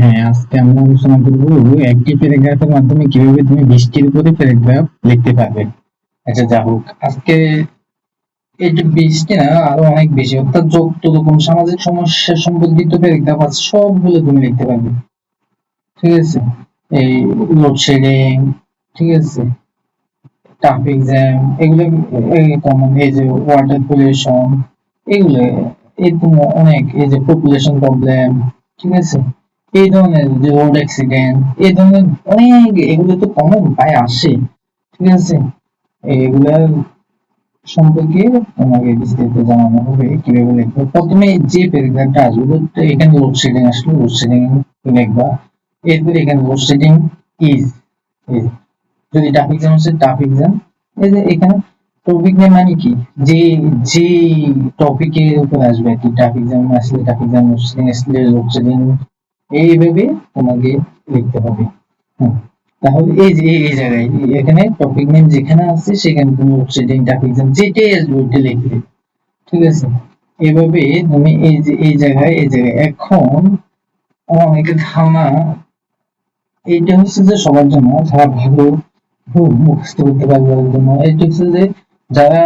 হ্যাঁ, আজকে আমরা আলোচনা করব একটি প্যারাগ্রাফের মাধ্যমে কিভাবে তুমি 20টির উপরে প্যারাগ্রাফ লিখতে পারবে। আচ্ছা, যা হোক, আজকে এই যে 20টি না, আরো অনেক বেশি, অর্থাৎ যত রকম সামাজিক সমস্যা সম্পর্কিত প্যারাগ্রাফ আছে সবগুলো তুমি লিখতে পারবে। ঠিক আছে, এই লোডশেডিং, ঠিক আছে, ট্রাফিক জ্যাম, এগুলো কমন, এই যে ওয়াটার পলিউশন, এগুলো এরকম অনেক, এই যে পপুলেশন প্রবলেম, ঠিক আছে, এই ধরনের যে রোড অ্যাক্সিডেন্ট, এই ধরনের অনেক, এগুলো তো কমন প্রায় আসে। ঠিক আছে, এগুলা সম্পর্কে তোমাকে বিস্তারিত জানানো হবে কিভাবে লিখবে। প্রথমে যে প্যারাগ্রাফটা আসবে, তো এখানে লোডশেডিং আসলে লোডশেডিং লিখবা। এরপরে এখানে লোডশেডিং ইজ, যদি ট্রাফিক জ্যাম আছে ট্রাফিক জ্যাম, এই যে এখানে টপিক নেম মানে কি, যে যে টপিকের উপর আসবে আর কি, ট্রাফিক জ্যাম আসলে ট্রাফিক জ্যাম, লোডশেডিং আসলে লোডশেডিং, এইভাবে তোমাকে লিখতে হবে। হুম, তাহলে এই যে এই জায়গায় এখানে টপিক নেম যেখানে আছে সেখানে তুমি লোডশেডিং ট্রাফিক জ্যাম যেটাই আসবে ওইটা লিখবে। ঠিক আছে, এভাবে তুমি এই জায়গায় এখন অনেকের ধারণা এইটা হচ্ছে যে সবার জন্য, যারা ভালো খুব মুখস্থ করতে পারবে ওদের জন্য। এইটা হচ্ছে যে যারা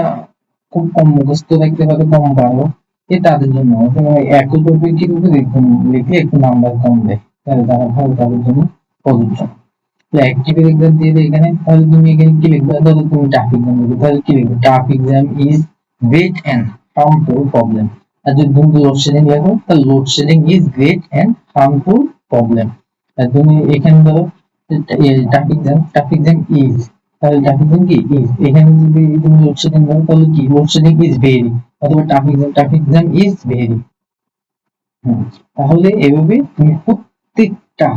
খুব কম মুখস্থ রাখতে পারে, কম পারো, এ তাদের জন্য। একই টপিকের উপর লিখলে একটু নাম্বার কম দেয়, তাহলে যারা ভালো তাদের জন্য প্রযোজ্য। একটি প্যারাগ্রাফ দিয়ে দেয় এখানে, তাহলে তুমি এখানে কি লিখবে, ধরো তুমি ট্রাফিক জ্যাম লিখবে, তাহলে কি লিখবে, traffic jam is great and harmful problem. আর যদি তুমি লোডশেডিং লেখো, তাহলে load shedding is great and harmful problem. আর তুমি এখানে ধরো ট্রাফিক জ্যাম ইজ, তাহলে ট্রাফিক জ্যাম কি ইজ, এখানে যদি তুমি লোডশেডিং দাও তাহলে কি লোডশেডিং ইজ ভেরি, অথবা ট্রাফিক জ্যাম ইজ ভেরি। তাহলে এভাবে তুমি প্রত্যেকটা,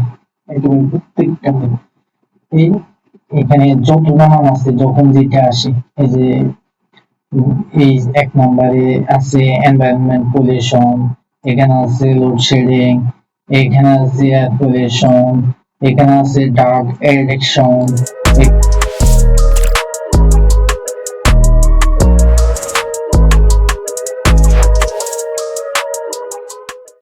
একদম প্রত্যেকটা এই এখানে যত নাম আছে যখন যেটা আসে, এই যে এই 1 নম্বরে আছে এনভায়রনমেন্ট পলিউশন, এখানে আছে লোডশেডিং, এখানে আছে এয়ার পলিউশন, এখানে আছে ডার্ক এডিকশন,